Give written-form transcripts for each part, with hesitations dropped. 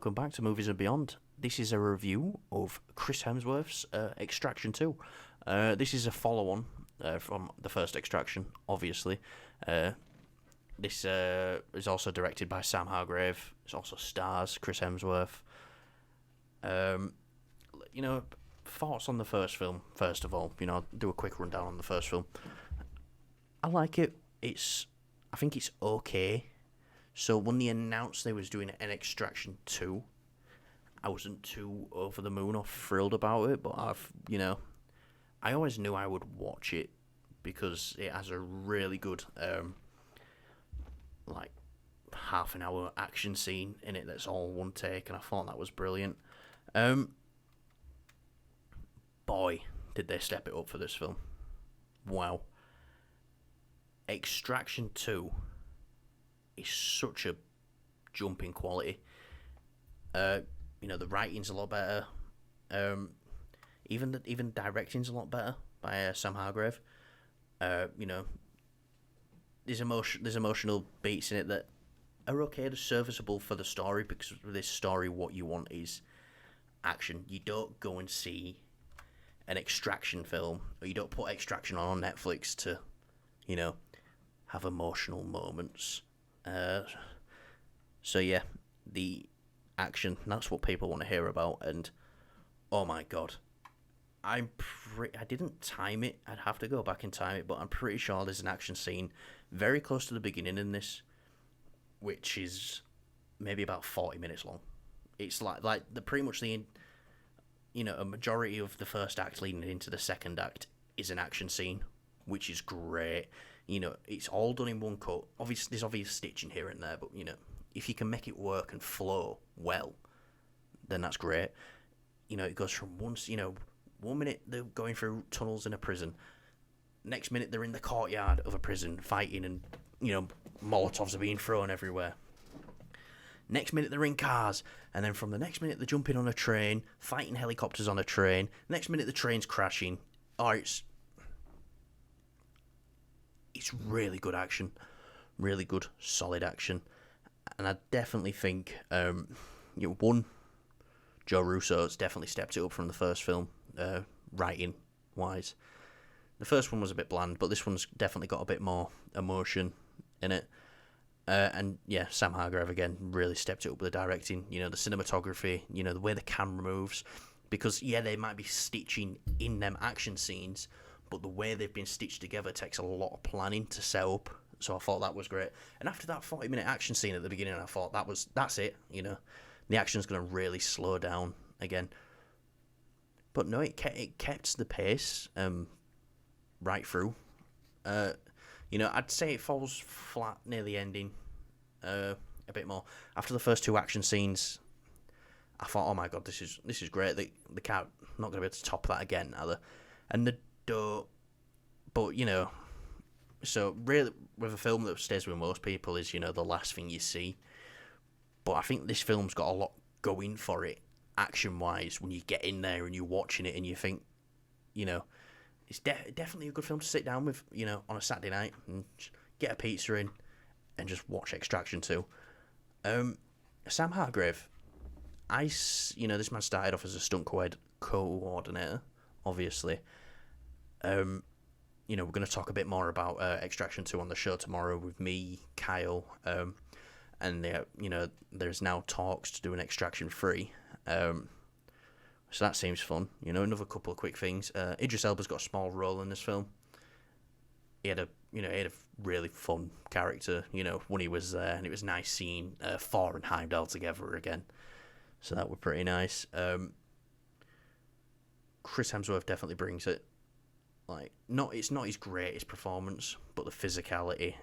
welcome back to Movies and Beyond. This is a review of Chris Hemsworth's Extraction 2. This is a follow-on from the first Extraction, obviously. This is also directed by Sam Hargrave. It also stars Chris Hemsworth. Thoughts on the first film, first of all. I'll do a quick rundown on the first film. I like it. I think it's okay. So when they announced they was doing an Extraction 2, I wasn't too over the moon or thrilled about it, but I always knew I would watch it because it has a really good half an hour action scene in it that's all one take, and I thought that was brilliant. Boy, did they step it up for this film. Wow. Extraction 2 is such a jump in quality. The writing's a lot better. Even directing's a lot better by Sam Hargrave. There's emotional beats in it that are okay, they're serviceable for the story, because with this story, what you want is action. You don't go and see an Extraction film, or you don't put Extraction on Netflix to, have emotional moments. So yeah, the action, that's what people want to hear about, and oh my god, I didn't time it, I'd have to go back and time it, but I'm pretty sure there's an action scene very close to the beginning in this, which is maybe about 40 minutes long. It's like the pretty much the a majority of the first act leading into the second act is an action scene, which is great. It's all done in one cut. Obviously, there's obvious stitching here and there, but, if you can make it work and flow well, then that's great. It goes from one minute they're going through tunnels in a prison. Next minute they're in the courtyard of a prison fighting, and, Molotovs are being thrown everywhere. Next minute they're in cars, and then from the next minute they're jumping on a train, fighting helicopters on a train. Next minute the train's crashing. It's really good action, really good, solid action, and I definitely think, Joe Russo's definitely stepped it up from the first film, writing wise. The first one was a bit bland, but this one's definitely got a bit more emotion in it. And yeah, Sam Hargrave again really stepped it up with the directing, the cinematography, the way the camera moves, because yeah, they might be stitching in them action scenes, but the way they've been stitched together takes a lot of planning to set up. So I thought that was great. And after that 40-minute action scene at the beginning, I thought that's it. The action's going to really slow down again. But no, it kept the pace right through. I'd say it falls flat near the ending a bit more. After the first two action scenes, I thought, oh my god, this is great. The cat not going to be able to top that again, are they? And the don't. But, so really, with a film that stays with most people is, the last thing you see. But I think this film's got a lot going for it, action-wise, when you get in there and you're watching it and you think, it's definitely a good film to sit down with, on a Saturday night and get a pizza in and just watch Extraction 2. Sam Hargrave, this man started off as a stunt coordinator, obviously. We're going to talk a bit more about Extraction 2 on the show tomorrow with me, Kyle, and there's now talks to do an Extraction 3. So that seems fun. Another couple of quick things. Idris Elba's got a small role in this film. He had a really fun character, when he was there, and it was nice seeing Thor and Heimdall together again. So that was pretty nice. Chris Hemsworth definitely brings it. It's not his greatest performance, but the physicality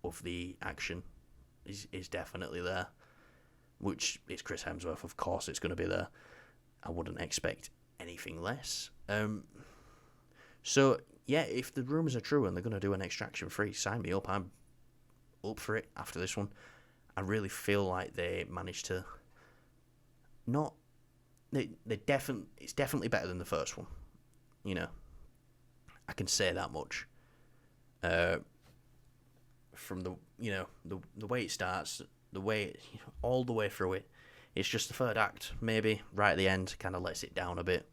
of the action is definitely there. Which is Chris Hemsworth, of course it's going to be there. I wouldn't expect anything less. So, yeah, if the rumours are true and they're going to do an Extraction 3, sign me up. I'm up for it after this one. I really feel like they managed to it's definitely better than the first one. I can say that much. From the way it starts, all the way through it, It's just the third act, maybe right at the end, kind of lets it down a bit.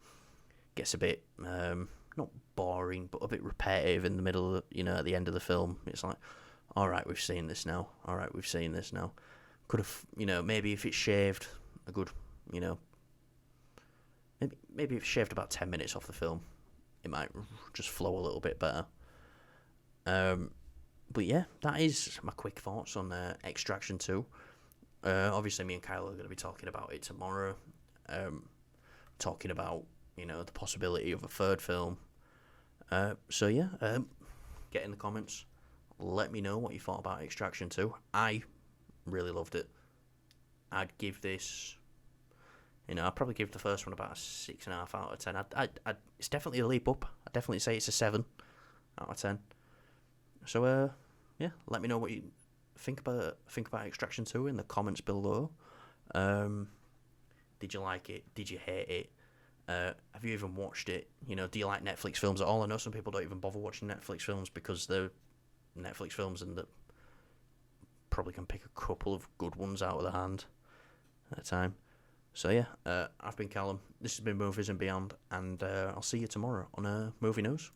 Gets a bit not boring, but a bit repetitive in the middle of at the end of the film. It's like, all right, we've seen this now. All right, we've seen this now. Could have, maybe if it's shaved a good, maybe if it's shaved about 10 minutes off the film, it might just flow a little bit better. But yeah, that is my quick thoughts on Extraction 2. Obviously, me and Kyle are going to be talking about it tomorrow. Talking about, the possibility of a third film. So yeah, get in the comments. Let me know what you thought about Extraction 2. I really loved it. I'd give this, I'd probably give the first one about a 6.5 out of 10. It's definitely a leap up. I'd definitely say it's a 7 out of 10. So yeah, let me know what you think about Extraction 2 in the comments below. Did you like it? Did you hate it? Have you even watched it? Do you like Netflix films at all? I know some people don't even bother watching Netflix films because they're Netflix films and that probably can pick a couple of good ones out of the hand at a time. So yeah, I've been Callum. This has been Movies and Beyond, and I'll see you tomorrow on Movie News.